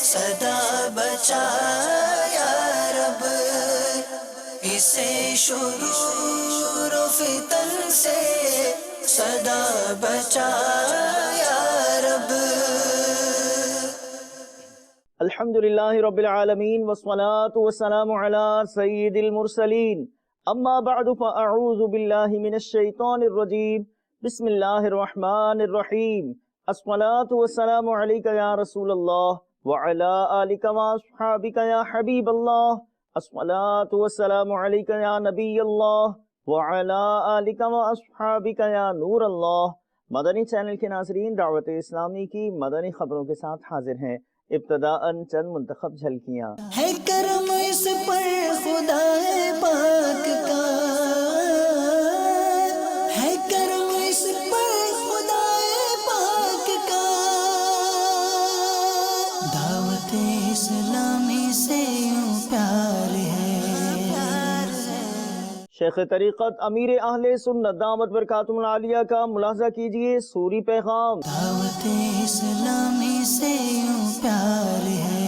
صدا بچا یا رب، اسے شرور و فتن سے صدا بچا یا رب۔ الحمدللہ رب العالمین والصلاة والسلام علی سید المرسلین، اما بعد فاعوذ باللہ من الشیطان الرجیم، بسم اللہ الرحمن الرحیم۔ الصلاة والسلام علیک یا رسول اللہ وعلی آلک واصحابک یا حبیب اللہ، الصلاة والسلام علیک یا نبی اللہ وعلی آلک واصحابک یا نور اللہ۔ مدنی چینل کے ناظرین، دعوت اسلامی کی مدنی خبروں کے ساتھ حاضر ہیں۔ ابتداءً چند منتخب جھلکیاں۔ ہے کرم اس پر خدا پاک کا، ہے کرم اس پر خدا پاک کا، دعوت اسلامی سے یوں پیار ہے۔ شیخ طریقت امیر اہل سنت دامت برکاتہم العالیہ کا ملاحظہ کیجئے سوری پیغام۔ دعوت اسلامی سے یوں پیار ہے۔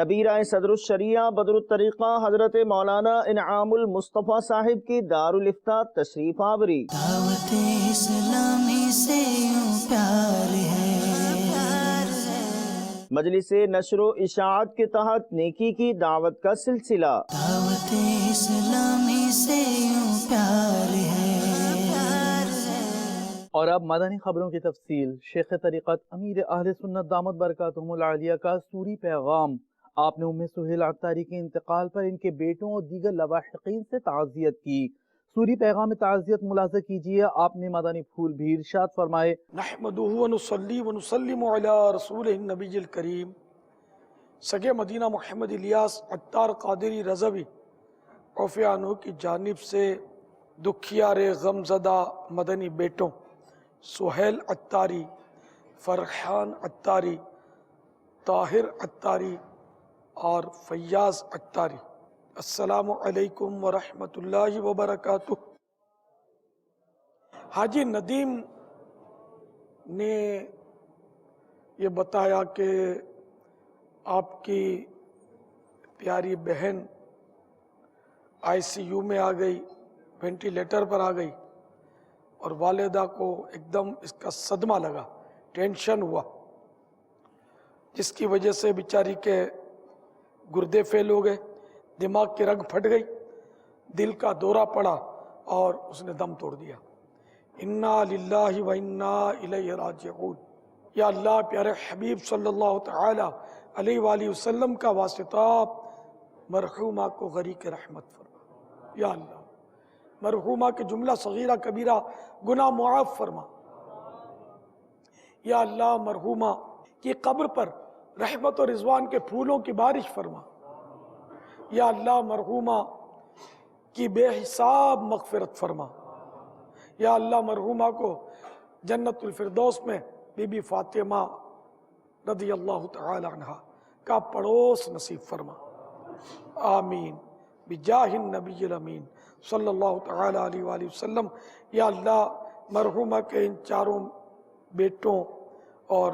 نبی رائے صدر الشریعہ بدر الطریقہ حضرت مولانا انعام المصطفیٰ صاحب کی دارالافتاء تشریف آوری۔ دعوت اسلامی سے یوں پیار ہے۔ مجلس نشر و اشاعت کے تحت نیکی کی دعوت کا سلسلہ۔ دعوت اسلامی سے یوں پیار ہے۔ اور اب مدنی خبروں کی تفصیل۔ شیخ طریقت امیر اہل سنت دامت برکاتہم العالیہ کا سوری پیغام۔ آپ نے ام سہیل عطاری کے انتقال پر ان کے بیٹوں اور دیگر لواحقین سے تعزیت کی۔ سوری پیغام تعزیت ملاحظہ کیجئے۔ آپ نے مدنی پھول بھی ارشاد فرمائے، نحمدہ ونصلی ونسلم علی رسولہ النبی الکریم۔ سگے مدینہ محمد الیاس عطار قادری رضوی عفو عنہ کی جانب سے دکھیار غم زدہ مدنی بیٹوں سہیل عطاری، فرحان عطاری، طاہر عطاری اور فیاض عطاری، السلام علیکم ورحمۃ اللہ وبرکاتہ۔ حاجی ندیم نے یہ بتایا کہ آپ کی پیاری بہن آئی سی یو میں آ گئی، وینٹیلیٹر پر آ گئی، اور والدہ کو ایک دم اس کا صدمہ لگا، ٹینشن ہوا، جس کی وجہ سے بیچاری کے گردے فیل ہو گئے، دماغ کی رگ پھٹ گئی، دل کا دورہ پڑا اور اس نے دم توڑ دیا۔ انا للہ و انا الیہ راجعون۔ یا اللہ، پیارے حبیب صلی اللہ تعالی علیہ وآلہ وسلم کا واسطہ مرحومہ کو غریق رحمت فرما۔ یا اللہ، مرحومہ کے جملہ صغیرہ کبیرہ گناہ معاف فرما۔ یا اللہ، مرحومہ کی قبر پر رحمت و رضوان کے پھولوں کی بارش فرما۔ یا اللہ، مرحومہ کی بے حساب مغفرت فرما۔ یا اللہ، مرحومہ کو جنت الفردوس میں بی بی فاطمہ رضی اللہ تعالی عنہ کا پڑوس نصیب فرما۔ آمین بجاہ النبی الامین صلی اللہ تعالی علیہ وآلہ وسلم۔ یا اللہ، مرحومہ کے ان چاروں بیٹوں اور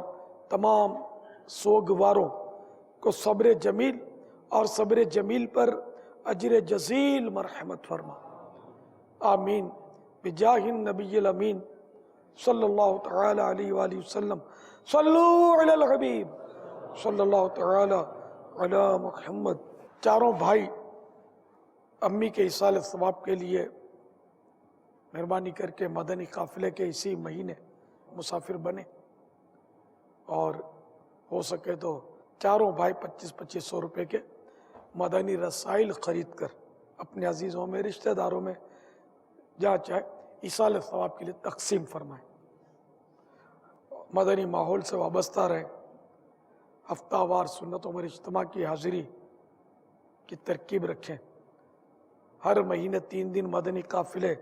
تمام سوگواروں کو صبر جمیل اور صبر جمیل پر اجر جزیل مرحمت فرما۔ آمین بجاہ النبی الامین صلی اللہ تعالی علیہ وآلہ وسلم۔ صلو علی الحبیب صلی اللہ تعالی علی محمد۔ چاروں بھائی امی کے ایصال ثواب کے لیے مہربانی کر کے مدنی قافلے کے اسی مہینے مسافر بنے، اور ہو سکے تو چاروں بھائی 2500 روپے کے مدنی رسائل خرید کر اپنے عزیزوں میں، رشتہ داروں میں، جہاں چاہے ایصال ثواب کے لیے تقسیم فرمائیں۔ مدنی ماحول سے وابستہ رہیں، ہفتہ وار سنتوں میں اجتماع کی حاضری کی ترکیب رکھیں، ہر مہینے 3 دن مدنی قافلے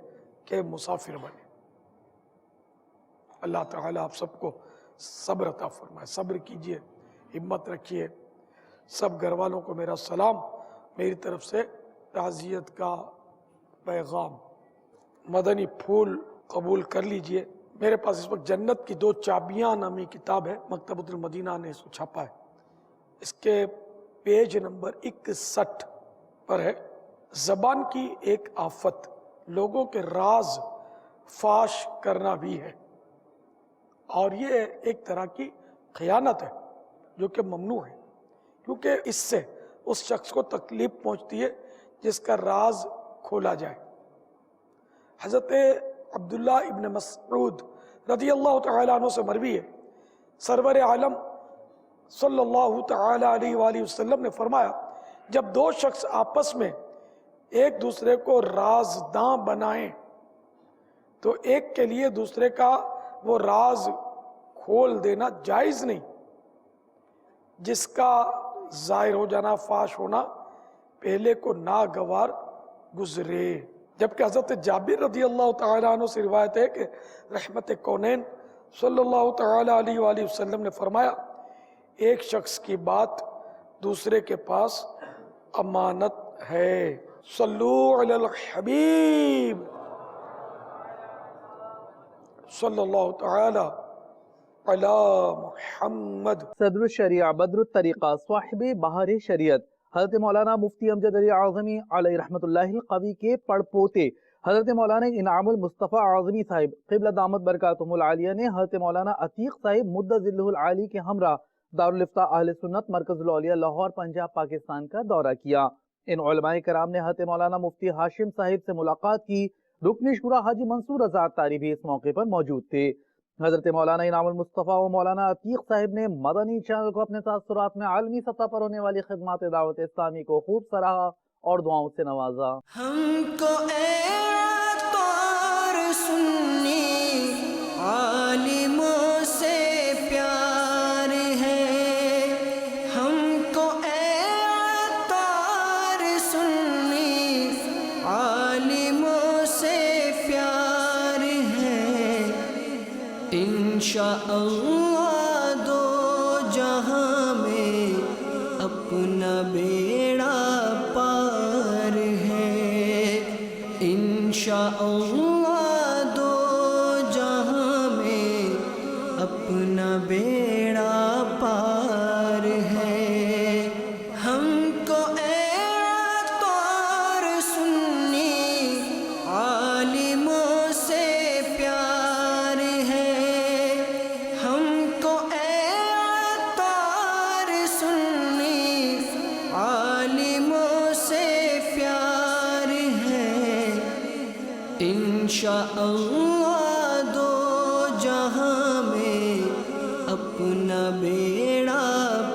کے مسافر بنیں۔ اللہ تعالیٰ آپ سب کو صبر عطا فرمائے، صبر کیجئے، ہمت رکھیے۔ سب گھر والوں کو میرا سلام، میری طرف سے تعزیت کا پیغام۔ مدنی پھول قبول کر لیجئے۔ میرے پاس اس وقت جنت کی 2 چابیاں نامی کتاب ہے، مکتبۃ المدینہ نے اس کو چھاپا ہے، اس کے پیج نمبر 61 پر ہے، زبان کی ایک آفت لوگوں کے راز فاش کرنا بھی ہے، اور یہ ایک طرح کی خیانت ہے جو کہ ممنوع ہے، کیونکہ اس سے اس شخص کو تکلیف پہنچتی ہے جس کا راز کھولا جائے۔ حضرت عبداللہ ابن مسعود رضی اللہ تعالیٰ عنہ سے مروی ہے، سرور عالم صلی اللہ تعالیٰ علیہ وآلہ وسلم نے فرمایا، جب 2 شخص آپس میں ایک دوسرے کو رازداں بنائیں تو ایک کے لیے دوسرے کا وہ راز کھول دینا جائز نہیں، جس کا ظاہر ہو جانا، فاش ہونا پہلے کو ناگوار گزرے۔ جبکہ حضرت جابر رضی اللہ تعالیٰ عنہ سے روایت ہے کہ رحمت کونین صلی اللہ تعالیٰ علیہ وآلہ وسلم نے فرمایا، ایک شخص کی بات دوسرے کے پاس امانت ہے۔ صلو علی الحبیب صلی اللہ تعالیٰ علی محمد۔ صدر الشریعہ بدر الطریقہ صاحب بہار شریعت حضرت مولانا مفتی امجد علی اعظمی علیہ رحمۃ اللہ القوی کے پڑ پوتے حضرت مولانا انعام المصطفیٰ اعظمی صاحب قبلہ دامت برکاتہم العالیہ نے حضرت مولانا عتیق صاحب مد ظلہ العالی کے ہمراہ دارالافتاء اہل سنت مرکز الاولیاء لاہور پنجاب پاکستان کا دورہ کیا۔ ان علماء کرام نے حضرت مولانا مفتی ہاشم صاحب سے ملاقات کی۔ رکن شورا حاجی منصور رضا تاری بھی اس موقع پر موجود تھے۔ حضرت مولانا انعام المصطفیٰ و مولانا عتیق صاحب نے مدنی چینل کو اپنے تاثرات میں عالمی سطح پر ہونے والی خدمات دعوت اسلامی کو خوب سراہا اور دعاؤں سے نوازا۔ ہم کو اے طور سنی عالموں سے پیار ہے، ہم کو اے طور سنی عالموں سے پیار ہے، انشاءاللہ دو جہاں میں اپنا بیڑا پار ہے، انشاءاللہ دو جہاں میں اپنا بیڑا پار ہے۔ ہم کو اے طور سنی عالموں سے پیار ہے، ہم کو اے طور سنی عالموں سے پیار ہے، انشاءاللہ دو جہاں میں اپنا بیڑا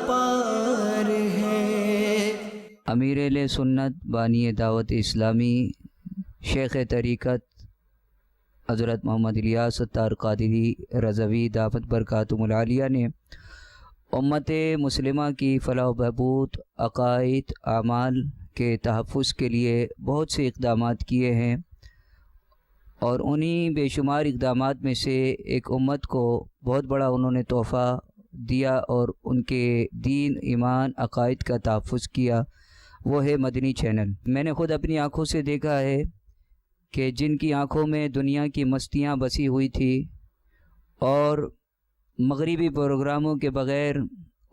پار ہے۔ امیر اہل سنت بانی دعوت اسلامی شیخ طریقت حضرت محمد الیاس اتار قادری رضوی دعوت برکاتہم العالیہ نے امت مسلمہ کی فلاح و بہبود، عقائد، اعمال کے تحفظ کے لیے بہت سے اقدامات کیے ہیں، اور انہی بے شمار اقدامات میں سے ایک امت کو بہت بڑا انہوں نے تحفہ دیا اور ان کے دین، ایمان، عقائد کا تحفظ کیا، وہ ہے مدنی چینل۔ میں نے خود اپنی آنکھوں سے دیکھا ہے کہ جن کی آنکھوں میں دنیا کی مستیاں بسی ہوئی تھی اور مغربی پروگراموں کے بغیر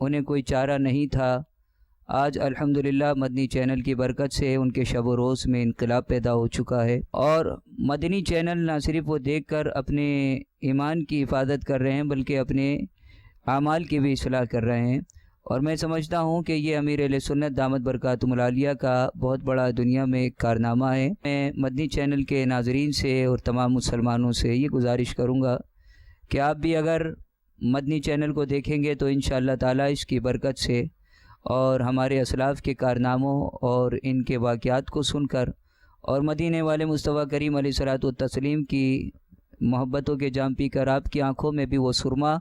انہیں کوئی چارہ نہیں تھا، آج الحمدللہ مدنی چینل کی برکت سے ان کے شب و روز میں انقلاب پیدا ہو چکا ہے، اور مدنی چینل نہ صرف وہ دیکھ کر اپنے ایمان کی حفاظت کر رہے ہیں بلکہ اپنے اعمال کی بھی اصلاح کر رہے ہیں، اور میں سمجھتا ہوں کہ یہ امیر اہل سنت دامت برکاتہم العالیہ کا بہت بڑا دنیا میں ایک کارنامہ ہے۔ میں مدنی چینل کے ناظرین سے اور تمام مسلمانوں سے یہ گزارش کروں گا کہ آپ بھی اگر مدنی چینل کو دیکھیں گے تو انشاءاللہ تعالی اس کی برکت سے اور ہمارے اسلاف کے کارناموں اور ان کے واقعات کو سن کر اور مدینے والے مصطفیٰ کریم علیہ الصلوۃ والتسلیم کی محبتوں کے جام پی کر آپ کی آنکھوں میں بھی وہ سرما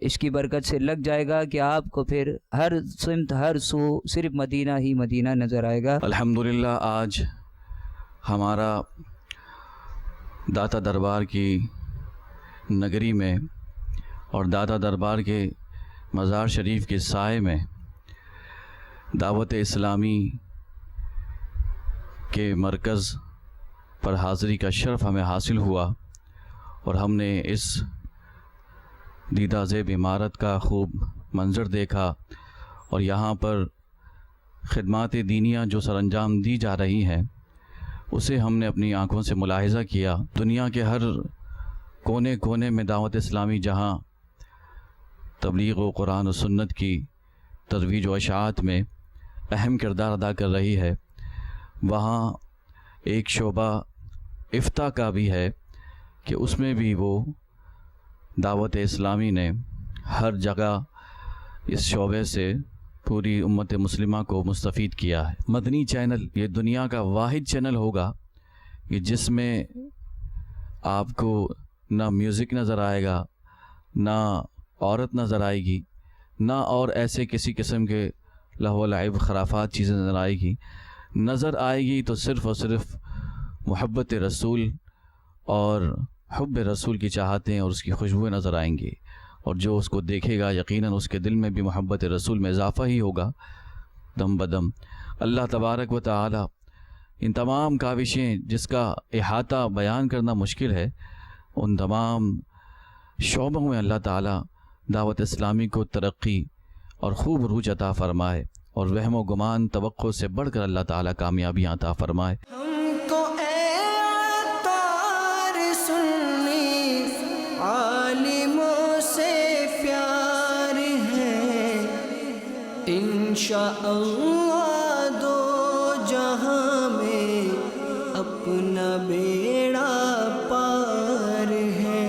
اس کی برکت سے لگ جائے گا کہ آپ کو پھر ہر سمت ہر سو صرف مدینہ ہی مدینہ نظر آئے گا۔ الحمدللہ آج ہمارا داتا دربار کی نگری میں اور داتا دربار کے مزار شریف کے سائے میں دعوت اسلامی کے مرکز پر حاضری کا شرف ہمیں حاصل ہوا، اور ہم نے اس دیدہ زیب عمارت کا خوب منظر دیکھا اور یہاں پر خدمات دینیہ جو سر انجام دی جا رہی ہیں اسے ہم نے اپنی آنکھوں سے ملاحظہ کیا۔ دنیا کے ہر کونے کونے میں دعوت اسلامی جہاں تبلیغ و قرآن و سنت کی ترویج و اشاعت میں اہم کردار ادا کر رہی ہے، وہاں ایک شعبہ افتاء کا بھی ہے کہ اس میں بھی وہ دعوت اسلامی نے ہر جگہ اس شعبے سے پوری امت مسلمہ کو مستفید کیا ہے۔ مدنی چینل یہ دنیا کا واحد چینل ہوگا کہ جس میں آپ کو نہ میوزک نظر آئے گا، نہ عورت نظر آئے گی، نہ اور ایسے کسی قسم کے لہو و لعب خرافات چیزیں نظر آئے گی۔ نظر آئے گی تو صرف اور صرف محبت رسول اور حب رسول کی چاہتیں اور اس کی خوشبوئیں نظر آئیں گی، اور جو اس کو دیکھے گا یقیناً اس کے دل میں بھی محبت رسول میں اضافہ ہی ہوگا دم بدم۔ اللہ تبارک و تعالی ان تمام کاوشیں جس کا احاطہ بیان کرنا مشکل ہے، ان تمام شعبوں میں اللہ تعالی دعوت اسلامی کو ترقی اور خوب عروج عطا فرمائے، اور وہم و گمان توقع سے بڑھ کر اللہ تعالی کامیابیاں عطا فرمائے۔ ہم کو اے عطار سنی عالموں سے پیار ہے، انشاءاللہ دو جہاں میں اپنا بیڑا پار ہے۔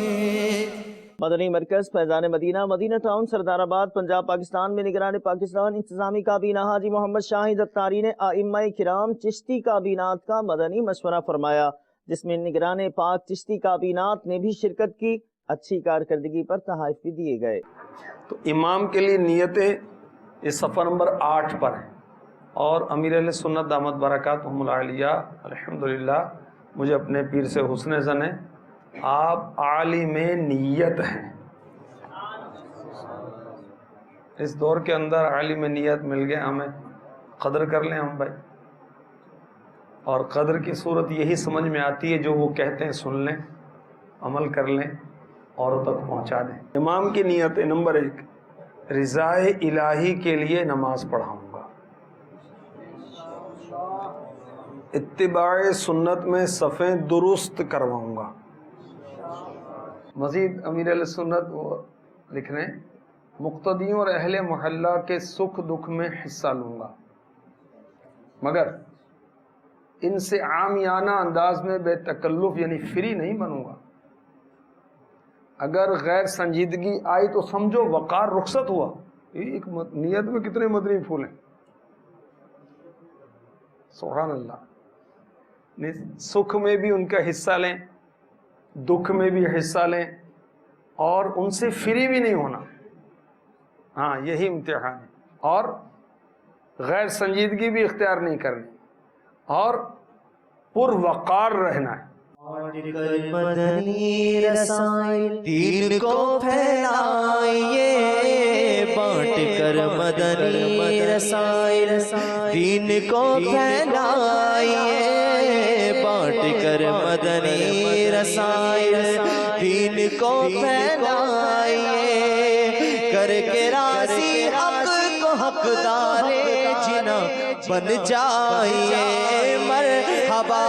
مدنی مرکز فیضان مدینہ، مدینہ ٹاؤن، سردار آباد، پنجاب، پاکستان میں نگران پاکستان انتظامی کابینہ حاجی محمد شاہد اتاری نے ائمہ کرام چشتی کابینات کا مدنی مشورہ فرمایا، جس میں نگران پاک چشتی کابینات نے بھی شرکت کی۔ اچھی کارکردگی پر تحائف بھی دیے گئے۔ تو امام کے لیے نیتیں اس صفحہ نمبر 8 پر ہیں، اور امیر اہل سنت دامت برکاتہم العالیہ الحمدللہ مجھے اپنے پیر سے حسن ظن ہے، آپ عالم نیت ہیں۔ اس دور کے اندر عالم نیت مل گئے ہمیں، قدر کر لیں ہم بھائی، اور قدر کی صورت یہی سمجھ میں آتی ہے جو وہ کہتے ہیں سن لیں، عمل کر لیں، اوروں تک پہنچا دیں۔ امام کی نیت نمبر 1، رضائے الہی کے لیے نماز پڑھاؤں گا، اتباع سنت میں صفیں درست کرواؤں گا۔ مزید امیر علیہ سنت وہ لکھ رہے ہیں، مقتدیوں اور اہل محلہ کے سکھ دکھ میں حصہ لوں گا، مگر ان سے عامیانہ انداز میں بے تکلف یعنی فری نہیں بنوں گا۔ اگر غیر سنجیدگی آئی تو سمجھو وقار رخصت ہوا۔ ایک نیت میں کتنے مدنی پھول ہیں، سبحان اللہ۔ سکھ میں بھی ان کا حصہ لیں، دکھ میں بھی حصہ لیں، اور ان سے فری بھی نہیں ہونا۔ ہاں یہی امتحان ہے، اور غیر سنجیدگی بھی اختیار نہیں کرنی، اور پر وقار رہنا ہے۔ مدنی رسائل دین کو پھیلائیے، بانٹ کر مدنی رسائل دین کو پھیلائیے، بانٹ کر مدنی رسائل دین کو پھیلائیے، کر کے راضی حق کو حقدار جنا بن جائیے، مرحبا۔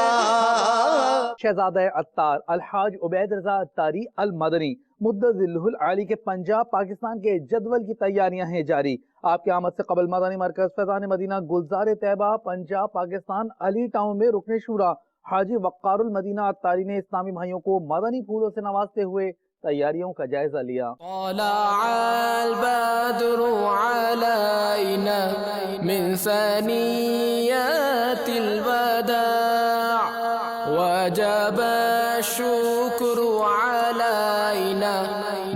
شہزادہ اتار الحاج عبید رضا اتاری المدنی مدت ذلہ العالی کے پنجاب پاکستان کے جدول کی تیاریاں ہیں جاری۔ آپ کی آمد سے قبل مدنی مرکز فیضان مدینہ گلزار طیبہ پنجاب پاکستان علی ٹاؤن میں رکن شورا حاجی وقار المدینہ اتاری نے اسلامی بھائیوں کو مدنی پھولوں سے نوازتے ہوئے تیاریوں کا جائزہ لیا۔ طلع البدر علينا من ثنيات الوداع وجب الشكر علينا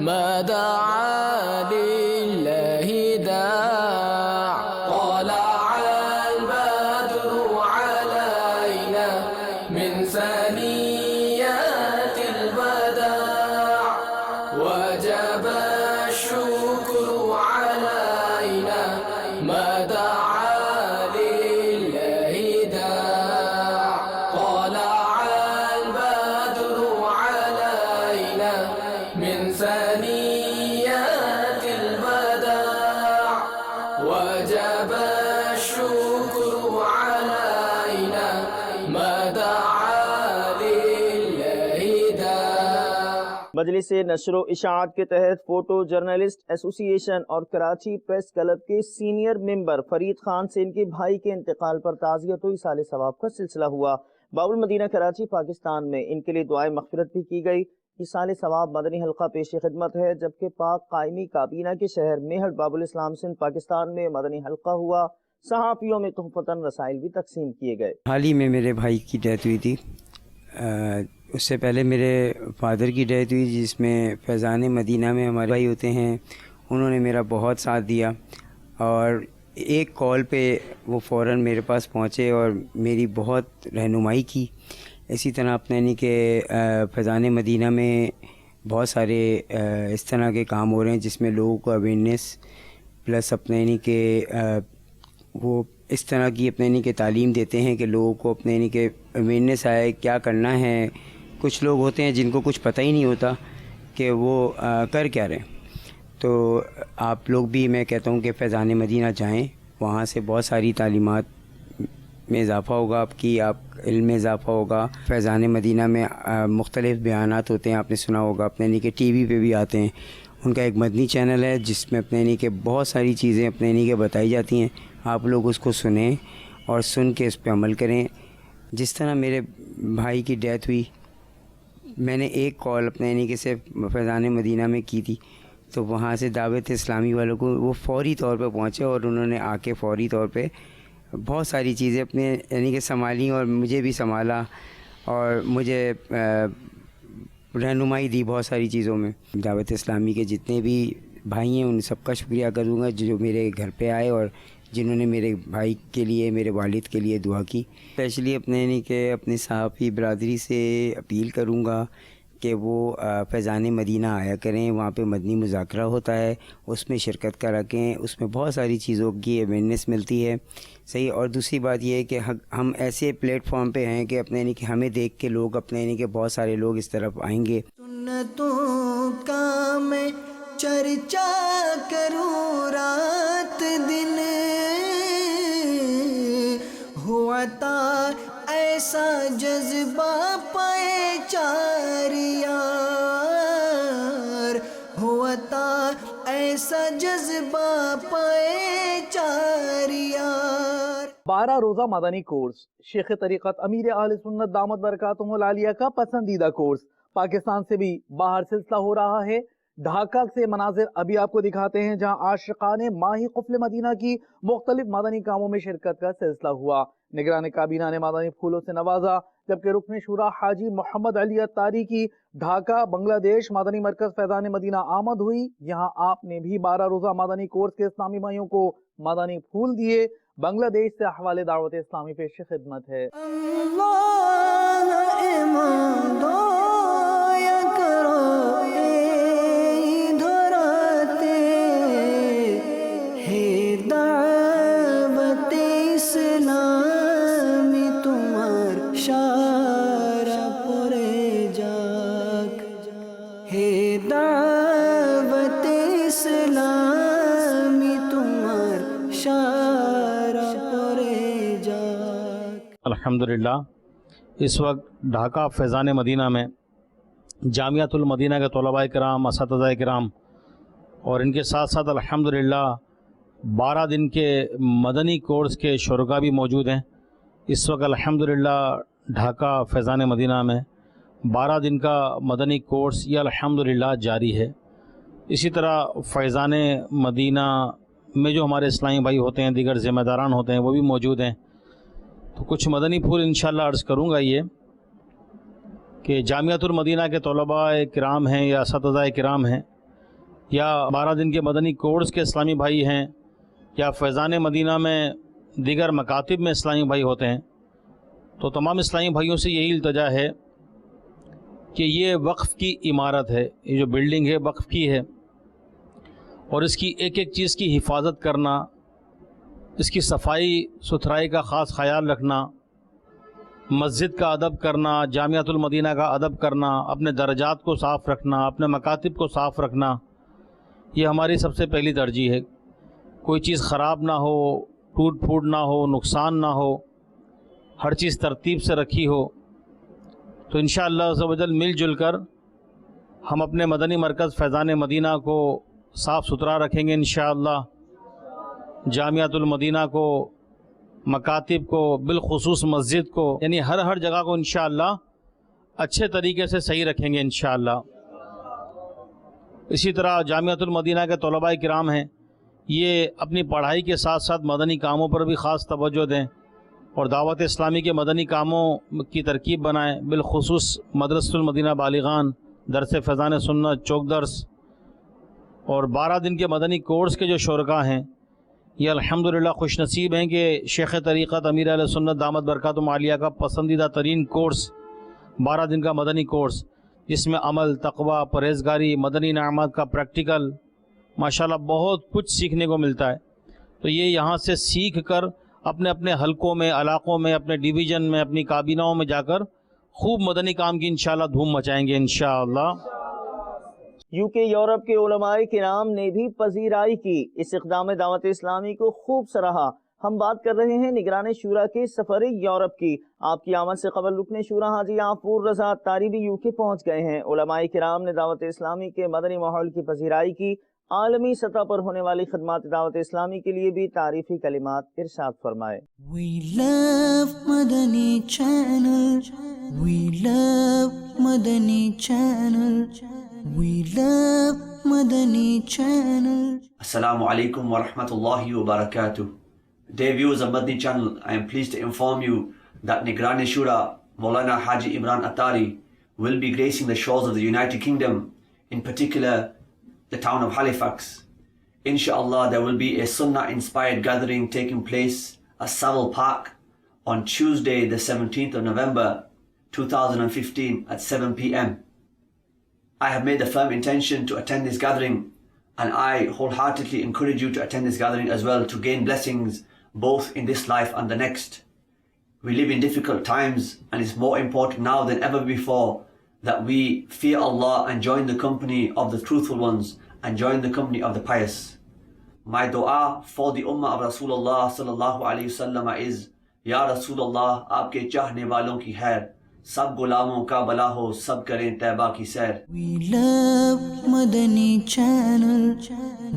ما دعا لله داع طلع البدر علينا من ثنيات الوداع وجب الشكر علينا ما دعا لله داع طلع البدر مجلس نشر و اشاعت کے تحت فوٹو جرنلسٹ ایسوسی ایشن اور کراچی پریس کلب کے سینئر ممبر فرید خان سے ان کے بھائی کے انتقال پر تعزیت و ایصال ثواب کا سلسلہ ہوا۔ باب المدینہ کراچی پاکستان میں ان کے لیے دعائے مغفرت بھی کی گئی۔ ایصال ثواب مدنی حلقہ پیش خدمت ہے، جبکہ پاک قائمی کابینہ کے شہر میہر باب الاسلام سندھ پاکستان میں مدنی حلقہ ہوا۔ صحافیوں میں تحفتاً رسائل بھی تقسیم کیے گئے۔ حال ہی میں میرے بھائی کی ڈیتھ ہوئی تھی، اس سے پہلے میرے فادر کی ڈیتھ ہوئی، جس میں فیضان مدینہ میں ہمارے بھائی ہوتے ہیں، انہوں نے میرا بہت ساتھ دیا اور ایک کال پہ وہ فوراً میرے پاس پہنچے اور میری بہت رہنمائی کی۔ اسی طرح اپنے یعنی کہ فیضان مدینہ میں بہت سارے اس طرح کے کام ہو رہے ہیں جس میں لوگوں کو اویئرنیس پلس اپنے یعنی کہ وہ اس طرح کی اپنے یعنی کہ تعلیم دیتے ہیں کہ لوگوں کو اپنے یعنی کہ اویئرنیس آئے کیا کرنا ہے۔ کچھ لوگ ہوتے ہیں جن کو کچھ پتہ ہی نہیں ہوتا کہ وہ کر کیا رہے ہیں، تو آپ لوگ بھی میں کہتا ہوں کہ فیضان مدینہ جائیں، وہاں سے بہت ساری تعلیمات میں اضافہ ہوگا، آپ کی علم میں اضافہ ہوگا۔ فیضان مدینہ میں مختلف بیانات ہوتے ہیں، آپ نے سنا ہوگا، اپنے یعنی کہ ٹی وی پہ بھی آتے ہیں۔ ان کا ایک مدنی چینل ہے جس میں اپنے یعنی کہ بہت ساری چیزیں اپنے یعنی کہ بتائی جاتی ہیں، آپ لوگ اس کو سنیں اور سن کے اس پہ عمل کریں۔ جس طرح میرے بھائی کی ڈیتھ ہوئی، میں نے ایک کال اپنے یعنی کہ صرف فیضان مدینہ میں کی تھی، تو وہاں سے دعوت اسلامی والوں کو وہ فوری طور پہ پہنچے اور انہوں نے آ کے فوری طور پہ بہت ساری چیزیں اپنے یعنی کہ سنبھالیں اور مجھے بھی سنبھالا اور مجھے رہنمائی دی بہت ساری چیزوں میں۔ دعوت اسلامی کے جتنے بھی بھائی ہیں ان سب کا شکریہ کروں گا جو میرے گھر پہ آئے اور جنہوں نے میرے بھائی کے لیے، میرے والد کے لیے دعا کی۔ اسپیشلی اپنے یعنی کہ اپنی صحافی برادری سے اپیل کروں گا کہ وہ فیضان مدینہ آیا کریں، وہاں پہ مدنی مذاکرہ ہوتا ہے، اس میں شرکت کا رکھیں، اس میں بہت ساری چیزوں کی اویئرنیس ملتی ہے، صحیح۔ اور دوسری بات یہ ہے کہ ہم ایسے پلیٹ فارم پہ ہیں کہ اپنے یعنی کہ ہمیں دیکھ کے لوگ اپنے یعنی کہ بہت سارے لوگ اس طرف آئیں گے۔ سنتوں کا میں چرچا کروں رات دن، ہوا تھا ایسا جذبہ پائے چار یار، ہوا تھا ایسا جذبہ پائے چار یار۔ 12 روزہ مدنی کورس شیخ طریقت امیر اہل سنت دامت برکاتہم العالیہ کا پسندیدہ کورس پاکستان سے بھی باہر سلسلہ ہو رہا ہے۔ ڈھاکہ سے مناظر ابھی آپ کو دکھاتے ہیں جہاں عاشقان ماہی قفل مدینہ کی مختلف مدنی کاموں میں شرکت کا سلسلہ ہوا۔ نگران کابینہ نے مدنی پھولوں سے نوازا، جبکہ رکن شورا حاجی محمد علی اتاری کی ڈھاکہ بنگلہ دیش مدنی مرکز فیضان مدینہ آمد ہوئی۔ یہاں آپ نے بھی 12 روزہ مدنی کورس کے اسلامی بھائیوں کو مدنی پھول دیے۔ بنگلہ دیش سے حوالے دعوت اسلامی پیش خدمت ہے۔ الحمدللہ اس وقت ڈھاکہ فیضان مدینہ میں جامعۃ المدینہ کے طلباء کرام، اساتذہ کرام اور ان کے ساتھ ساتھ الحمدللہ 12 دن کے مدنی کورس کے شرکا بھی موجود ہیں۔ اس وقت الحمدللہ ڈھاکہ فیضان مدینہ میں 12 دن کا مدنی کورس یہ الحمدللہ جاری ہے۔ اسی طرح فیضان مدینہ میں جو ہمارے اسلامی بھائی ہوتے ہیں، دیگر ذمہ داران ہوتے ہیں، وہ بھی موجود ہیں۔ تو کچھ مدنی پھول انشاءاللہ عرض کروں گا یہ کہ جامعۃ المدینہ کے طلباء کرام ہیں یا اساتذہ کرام ہیں یا 12 دن کے مدنی کورس کے اسلامی بھائی ہیں یا فیضان مدینہ میں دیگر مکاتب میں اسلامی بھائی ہوتے ہیں، تو تمام اسلامی بھائیوں سے یہی التجا ہے کہ یہ وقف کی عمارت ہے، یہ جو بلڈنگ ہے وقف کی ہے، اور اس کی ایک ایک چیز کی حفاظت کرنا، اس کی صفائی ستھرائی کا خاص خیال رکھنا، مسجد کا ادب کرنا، جامعۃ المدینہ کا ادب کرنا، اپنے درجات کو صاف رکھنا، اپنے مکاتب کو صاف رکھنا، یہ ہماری سب سے پہلی ترجیح ہے۔ کوئی چیز خراب نہ ہو، ٹوٹ پھوٹ نہ ہو، نقصان نہ ہو، ہر چیز ترتیب سے رکھی ہو، تو انشاءاللہ عز و جل مل جل کر ہم اپنے مدنی مرکز فیضان مدینہ کو صاف ستھرا رکھیں گے انشاءاللہ. جامعۃ المدینہ کو، مکاتب کو، بالخصوص مسجد کو، یعنی ہر جگہ کو انشاءاللہ اچھے طریقے سے صحیح رکھیں گے انشاءاللہ. اسی طرح جامعۃ المدینہ کے طلباء کرام ہیں، یہ اپنی پڑھائی کے ساتھ ساتھ مدنی کاموں پر بھی خاص توجہ دیں اور دعوت اسلامی کے مدنی کاموں کی ترکیب بنائیں. بالخصوص مدرسۃ المدینہ بالغان، درس فیضان سنت، چوک درس اور 12 دن کے مدنی کورس کے جو شرکاء ہیں، یہ الحمدللہ خوش نصیب ہیں کہ شیخ طریقت امیر اہل سنت دامت برکاتہم عالیہ کا پسندیدہ ترین کورس 12 دن کا مدنی کورس، جس میں عمل، تقوی، پرہیزگاری، مدنی نعمات کا پریکٹیکل، ماشاءاللہ بہت کچھ سیکھنے کو ملتا ہے. تو یہ یہاں سے سیکھ کر اپنے اپنے حلقوں میں، علاقوں میں، اپنے ڈویژن میں، اپنی کابینوں میں جا کر خوب مدنی کام کی انشاءاللہ دھوم مچائیں گے انشاءاللہ. UK یورپ کے علماء کرام نے بھی پذیرائی کی. اس اقدام دعوت اسلامی کو خوب سراہا. ہم بات کر رہے ہیں نگران شورا کے سفر یورپ کی. آپ کی آمد سے قبل رکن شورا حاجی عافور رضا اتاری بھی UK پہنچ گئے ہیں. علماء کرام نے دعوت اسلامی کے مدنی ماحول کی پذیرائی کی. عالمی سطح پر ہونے والی خدمات دعوت اسلامی کے لیے بھی تعریفی کلمات ارشاد فرمائے. We love Madani Channel. We love Madani Channel. We love Madani Channel. Assalamu alaikum wa rahmatullahi wa barakatuh. Dear viewers of Madani Channel, I am pleased to inform you that Nigran Shura Maulana Haji Imran Attari will be gracing the shores of the United Kingdom, in particular the town of Halifax. Inshallah, there will be a Sunnah-inspired gathering taking place at Savile Park on Tuesday, the 17th of November 2015 at 7 p.m. I have made the firm intention to attend this gathering, and I wholeheartedly encourage you to attend this gathering as well, to gain blessings both in this life and the next. We live in difficult times, and it's more important now than ever before that we fear Allah and join the company of the truthful ones and join the company of the pious. My dua for the ummah of Rasulullah sallallahu alayhi wasallam is, Ya Rasulullah, aapke chahne walon ki khair, sab gulamon ka bala ho, sab karein taiba ki sair. We love Madani Channel.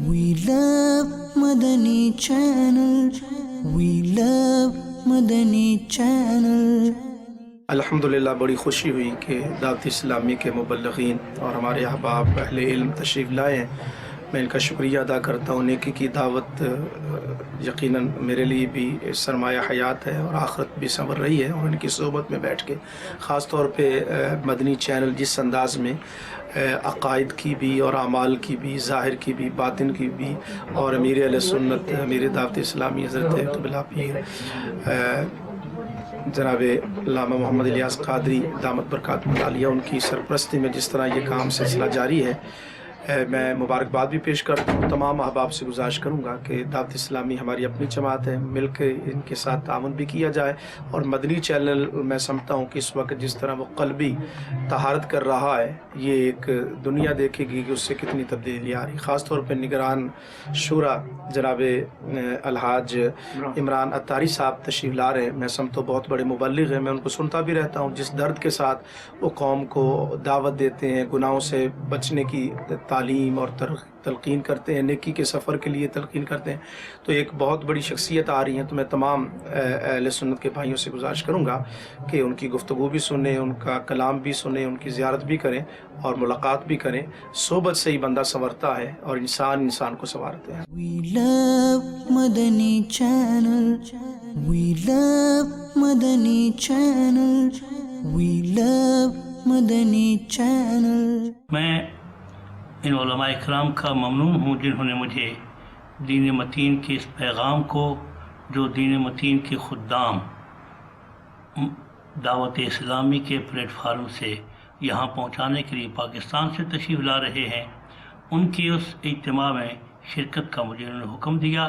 We love Madani Channel. We love Madani Channel. الحمدللہ بڑی خوشی ہوئی کہ دعوت اسلامی کے مبلغین اور ہمارے احباب اہل علم تشریف لائے ہیں. میں ان کا شکریہ ادا کرتا ہوں. نیکی کی دعوت یقیناً میرے لیے بھی سرمایہ حیات ہے اور آخرت بھی سنور رہی ہے. اور ان کی صحبت میں بیٹھ کے خاص طور پہ مدنی چینل جس انداز میں عقائد کی بھی اور اعمال کی بھی، ظاہر کی بھی، باطن کی بھی، اور امیر اہل سنت امیر دعوت اسلامی حضرت قبلہ پیر جناب علامہ محمد الیاس قادری دامت برکاتہم عالیہ، ان کی سرپرستی میں جس طرح یہ کام سلسلہ جاری ہے، میں مبارکباد بھی پیش کرتا ہوں. تمام احباب سے گزارش کروں گا کہ دعوت اسلامی ہماری اپنی جماعت ہے، مل کے ان کے ساتھ تعاون بھی کیا جائے. اور مدنی چینل میں سمجھتا ہوں کہ اس وقت جس طرح وہ قلبی طہارت کر رہا ہے، یہ ایک دنیا دیکھے گی کہ اس سے کتنی تبدیلی آ رہی. خاص طور پہ نگران شورا جناب الحاج عمران اتاری صاحب تشریف لا رہے ہیں. میں سمجھتا ہوں بہت بڑے مبلغ ہیں، میں ان کو سنتا بھی رہتا ہوں جس درد کے ساتھ وہ قوم کو دعوت دیتے ہیں، گناہوں سے بچنے کی تعلیم اور تلقین کرتے ہیں، نیکی کے سفر کے لیے تلقین کرتے ہیں. تو ایک بہت بڑی شخصیت آ رہی ہیں. تو میں تمام اہل سنت کے بھائیوں سے گزارش کروں گا کہ ان کی گفتگو بھی سنیں، ان کا کلام بھی سنیں، ان کی زیارت بھی کریں اور ملاقات بھی کریں. صحبت سے ہی بندہ سنورتا ہے اور انسان کو سنوارتے ہیں. We love Madani Channel. We love Madani Channel. We love Madani Channel. میں ان علماء اکرام کا ممنون ہوں جنہوں نے مجھے دین متین کے اس پیغام کو، جو دین متین کے خدام دعوت اسلامی کے پلیٹ فارم سے یہاں پہنچانے کے لیے پاکستان سے تشریف لا رہے ہیں، ان کی اس اجتماع میں شرکت کا مجھے انہوں نے حکم دیا.